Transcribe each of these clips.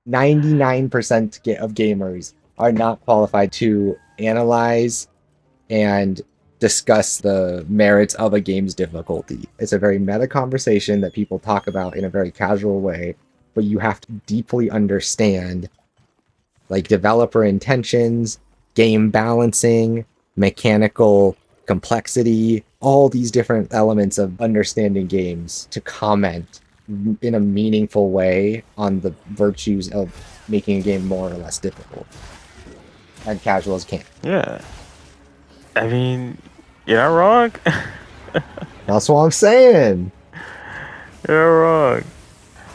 99% of gamers are not qualified to analyze and discuss the merits of a game's difficulty. It's a very meta conversation that people talk about in a very casual way, but you have to deeply understand like developer intentions, game balancing, mechanical complexity, all these different elements of understanding games to comment in a meaningful way on the virtues of making a game more or less difficult. And casuals can't. Yeah. I mean, you're not wrong. That's what I'm saying. You're not wrong.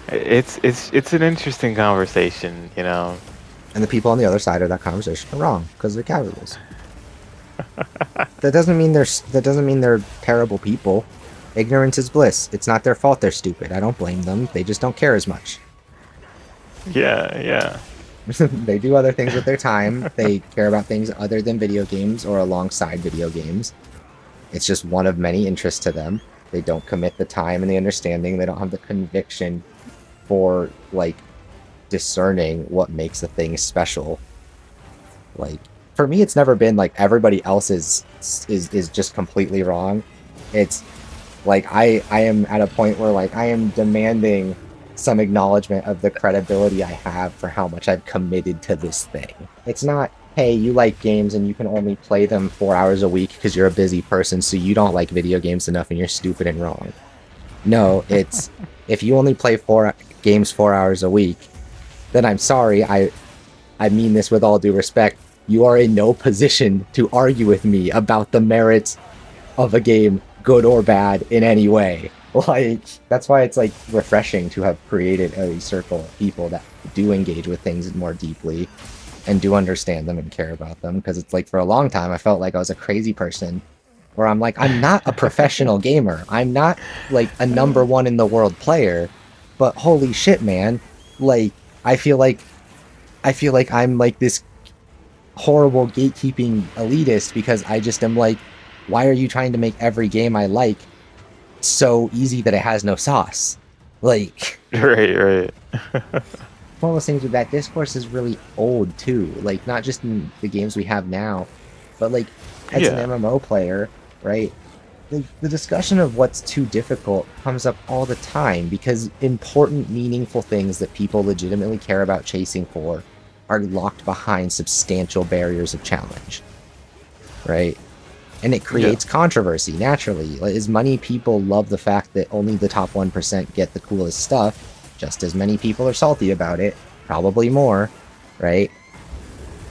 It's an interesting conversation, you know. And the people on the other side of that conversation are wrong because they're casuals. That doesn't mean they're terrible people. Ignorance is bliss. It's not their fault they're stupid. I don't blame them. They just don't care as much. Yeah, yeah. They do other things with their time. They care about things other than video games or alongside video games. It's just one of many interests to them. They don't commit the time and the understanding. They don't have the conviction for like discerning what makes a thing special. Like for me, it's never been like everybody else is just completely wrong. It's like I am at a point where like I am demanding some acknowledgement of the credibility I have for how much I've committed to this thing. It's not, hey, you like games and you can only play them 4 hours a week because you're a busy person, so you don't like video games enough and you're stupid and wrong. No, it's if you only play 4 games 4 hours a week, then I'm sorry. I mean this with all due respect. You are in no position to argue with me about the merits of a game, good or bad, in any way. Like, that's why it's like refreshing to have created a circle of people that do engage with things more deeply and do understand them and care about them. Because it's like for a long time, I felt like I was a crazy person where I'm like, I'm not a professional gamer. I'm not like a number one in the world player, but holy shit, man. Like, I feel like I'm like this horrible gatekeeping elitist because I just am like, why are you trying to make every game I like so easy that it has no sauce? Like, Right, right. one of those things with that discourse is really old too. Like, not just in the games we have now, but like as an Yeah. MMO player, right? The discussion of what's too difficult comes up all the time because important, meaningful things that people legitimately care about chasing for are locked behind substantial barriers of challenge, right? And it creates controversy naturally. Like, as many people love the fact that only the top 1% get the coolest stuff, just as many people are salty about it, probably more, right?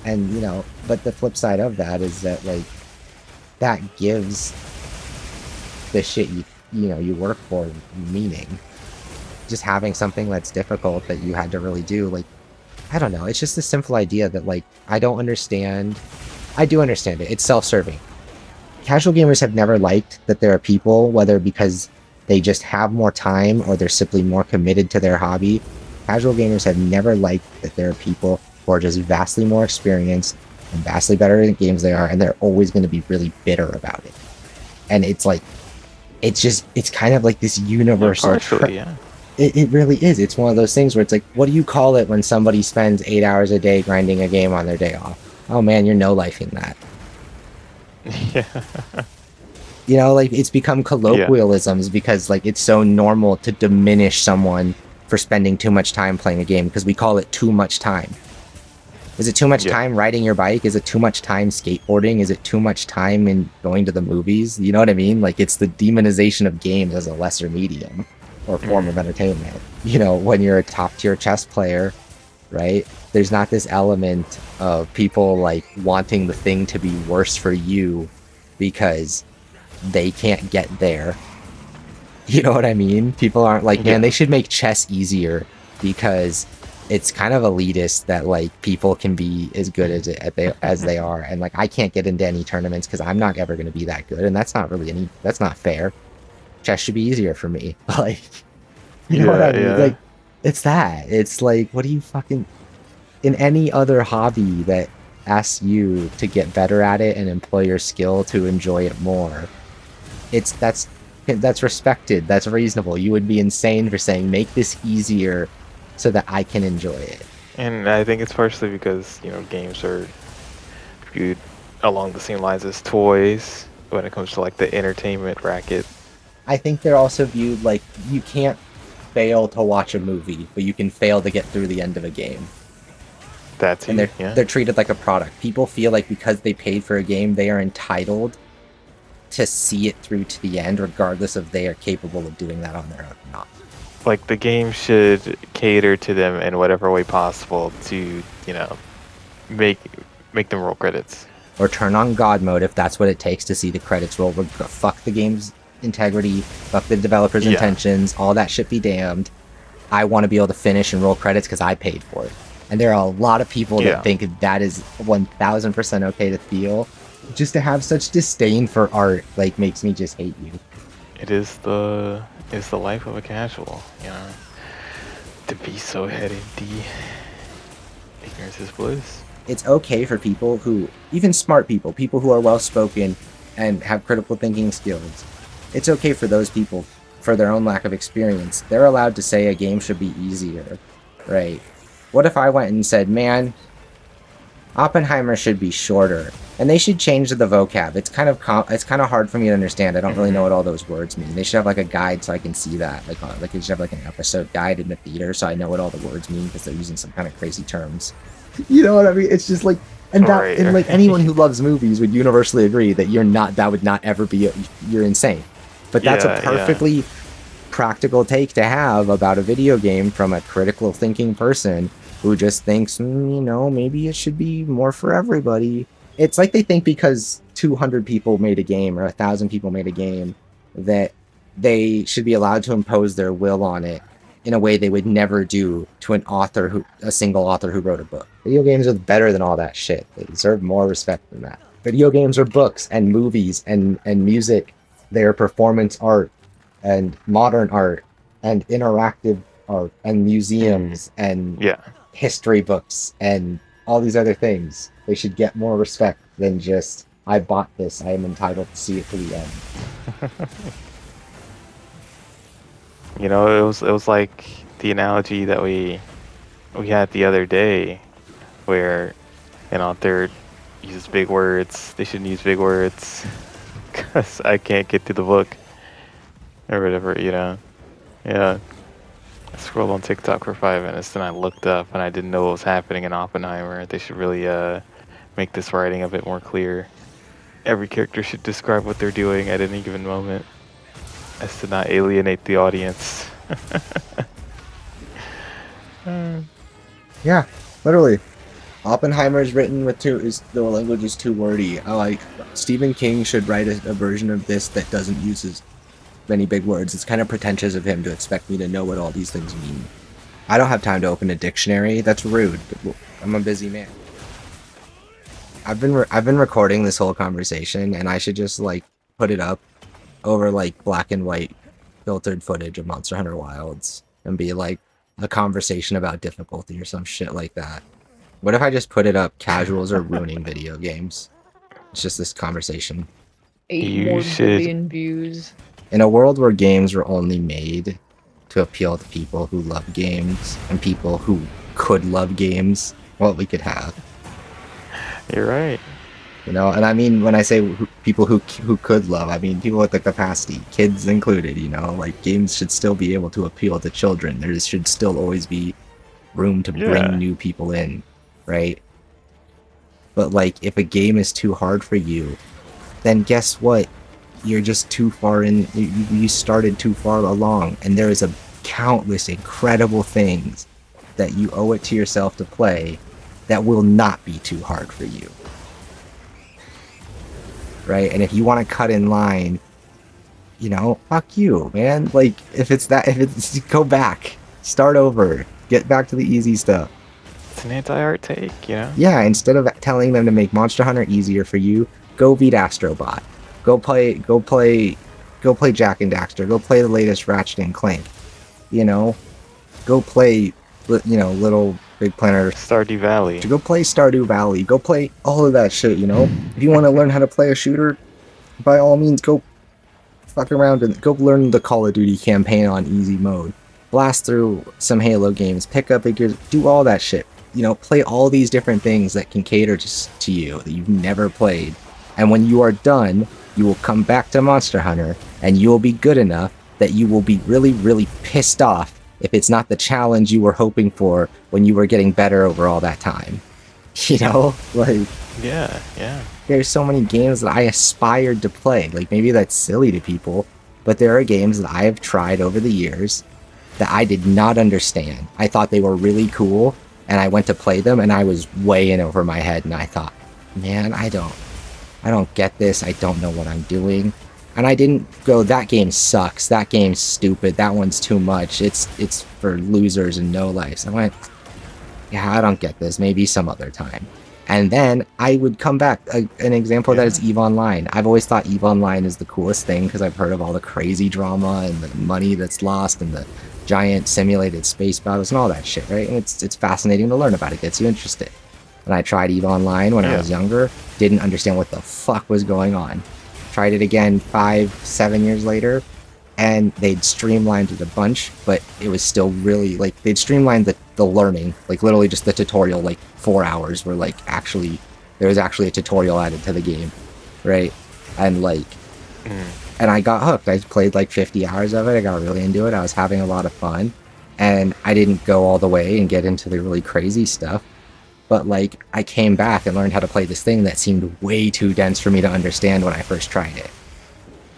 And, you know, but the flip side of that is that, like, that gives the shit you work for meaning. Just having something that's difficult that you had to really do, like, I don't know, it's just a simple idea that, like, I do understand it. It's self-serving. Casual gamers have never liked that there are people, whether because they just have more time or they're simply more committed to their hobby. Casual gamers have never liked that there are people who are just vastly more experienced and vastly better at games they are, and they're always going to be really bitter about it. And it's like, it's kind of like this universal. Partially, yeah. It really is. It's one of those things where it's like, what do you call it when somebody spends 8 hours a day grinding a game on their day off? Oh man, you're no-lifing that. Yeah. You know, like, it's become colloquialisms because, like, it's so normal to diminish someone for spending too much time playing a game because we call it too much time. Is it too much time riding your bike? Is it too much time skateboarding? Is it too much time in going to the movies? You know what I mean? Like, it's the demonization of games as a lesser medium or form of entertainment. You know, when you're a top tier chess player, right? There's not this element of people like wanting the thing to be worse for you because they can't get there. You know what I mean? People aren't like, man, they should make chess easier because it's kind of elitist that like people can be as good as they are, and like I can't get into any tournaments because I'm not ever going to be that good, and that's not fair. Chess should be easier for me. Like, you know what I mean? Like, it's like, what do you fucking, in any other hobby that asks you to get better at it and employ your skill to enjoy it more, that's respected, that's reasonable. You would be insane for saying make this easier so that I can enjoy it. And I think it's partially because, games are viewed along the same lines as toys when it comes to like the entertainment racket. I think they're also viewed like you can't fail to watch a movie, but you can fail to get through the end of a game. That's And you, yeah. they're treated like a product. People feel like because they paid for a game, they are entitled to see it through to the end, regardless of they are capable of doing that on their own or not. Like the game should cater to them in whatever way possible to, make make them roll credits. Or turn on God mode if that's what it takes to see the credits roll. Fuck the game's integrity, fuck the developer's intentions, all that shit be damned. I want to be able to finish and roll credits because I paid for it. And there are a lot of people that think that is 1000% okay to feel. Just to have such disdain for art, like, makes me just hate you. It is the life of a casual, to be so headed deep. Ignorance is bliss. It's okay for people who, even smart people who are well-spoken and have critical thinking skills, it's okay for those people, for their own lack of experience, they're allowed to say a game should be easier, right? What if I went and said, man, Oppenheimer should be shorter, and they should change the vocab. It's kind of hard for me to understand. I don't really know what all those words mean. They should have like a guide so I can see that. Like they should have like an episode guide in the theater so I know what all the words mean because they're using some kind of crazy terms. You know what I mean? It's just like, and like anyone who loves movies would universally agree that that would not ever be, you're insane. But that's a perfectly practical take to have about a video game from a critical thinking person who just thinks, maybe it should be more for everybody. It's like they think because 200 people made a game or 1,000 people made a game that they should be allowed to impose their will on it in a way they would never do to a single author who wrote a book. Video games are better than all that shit. They deserve more respect than that. Video games are books and movies and music. They're performance art and modern art and interactive art and museums and history books and all these other things. They should get more respect than just, I bought this, I am entitled to see it to the end. It was like the analogy that we had the other day where an author uses big words. They shouldn't use big words because I can't get to the book or whatever, Yeah. I scrolled on TikTok for 5 minutes, then I looked up and I didn't know what was happening in Oppenheimer. They should really make this writing a bit more clear. Every character should describe what they're doing at any given moment as to not alienate the audience. Yeah, literally. Oppenheimer is written with the language is too wordy. Stephen King should write a version of this that doesn't use as many big words. It's kind of pretentious of him to expect me to know what all these things mean. I don't have time to open a dictionary. That's rude. I'm a busy man. I've been recording this whole conversation, and I should just like put it up over like black and white filtered footage of Monster Hunter Wilds and be like a conversation about difficulty or some shit like that. What if I just put it up, casuals are ruining video games? It's just this conversation. 8 more billion views. In a world where games were only made to appeal to people who love games and people who could love games, what we could have. You're right. And I mean, when I say people who could love, I mean people with the capacity, kids included, like games should still be able to appeal to children. There should still always be room to bring new people in, right? But like, if a game is too hard for you, then guess what? You're just too far in, you started too far along, and there is countless incredible things that you owe it to yourself to play that will not be too hard for you. Right? And if you want to cut in line, fuck you, man. Like, go back. Start over. Get back to the easy stuff. It's an anti-art take, Yeah, instead of telling them to make Monster Hunter easier for you, go beat Astrobot. Go play Jack and Daxter. Go play the latest Ratchet and Clank. Go play, Little Big Planet. Stardew Valley. Go play Stardew Valley. Go play all of that shit, If you want to learn how to play a shooter, by all means, go fuck around and go learn the Call of Duty campaign on easy mode. Blast through some Halo games. Pick up figures. Do all that shit. play all these different things that can cater to you that you've never played. And when you are done, you will come back to Monster Hunter and you will be good enough that you will be really, really pissed off if it's not the challenge you were hoping for when you were getting better over all that time. Like, Yeah. there's so many games that I aspired to play. Like, maybe that's silly to people, but there are games that I have tried over the years that I did not understand. I thought they were really cool, and I went to play them, and I was way in over my head, and I thought, man, I don't get this. I don't know what I'm doing. And I didn't go, that game sucks. That game's stupid. That one's too much. It's for losers and no lives. I went, yeah, I don't get this. Maybe some other time. And then I would come back. An example of that is EVE Online. I've always thought EVE Online is the coolest thing because I've heard of all the crazy drama and the money that's lost and the giant simulated space battles and all that shit, right? And it's fascinating to learn about. It gets you interested. And I tried EVE Online when I was younger. Didn't understand what the fuck was going on. Tried it again 5-7 years later, and they'd streamlined it a bunch, but it was still really, like, they'd streamlined the learning, like, literally just the tutorial, like, 4 hours were, like, actually, there was actually a tutorial added to the game, right? And, like, and I got hooked. I played, like, 50 hours of it. I got really into it. I was having a lot of fun, and I didn't go all the way and get into the really crazy stuff. But, like, I came back and learned how to play this thing that seemed way too dense for me to understand when I first tried it.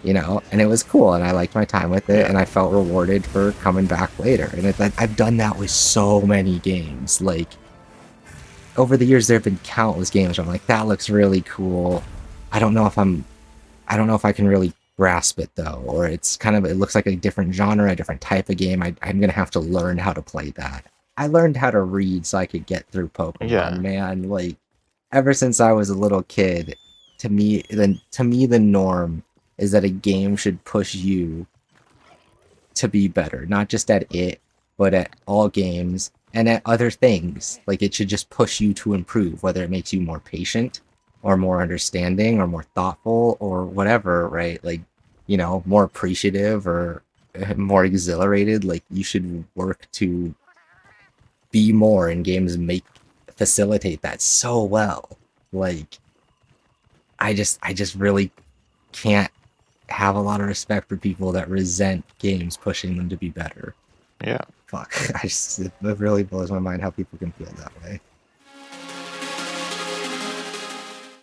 And it was cool, and I liked my time with it, and I felt rewarded for coming back later. And I've done that with so many games. Like, over the years, there have been countless games where I'm like, that looks really cool. I don't know if I can really grasp it, though, or it looks like a different genre, a different type of game. I'm going to have to learn how to play that. I learned how to read so I could get through Pokemon, man. Like, ever since I was a little kid, to me the norm is that a game should push you to be better, not just at it, but at all games and at other things. Like, it should just push you to improve, whether it makes you more patient or more understanding or more thoughtful or whatever, right? Like, more appreciative or more exhilarated. Like, you should work to be more, and games facilitate that so well. Like, I just really can't have a lot of respect for people that resent games pushing them to be better. Yeah. Fuck. It really blows my mind how people can feel that way.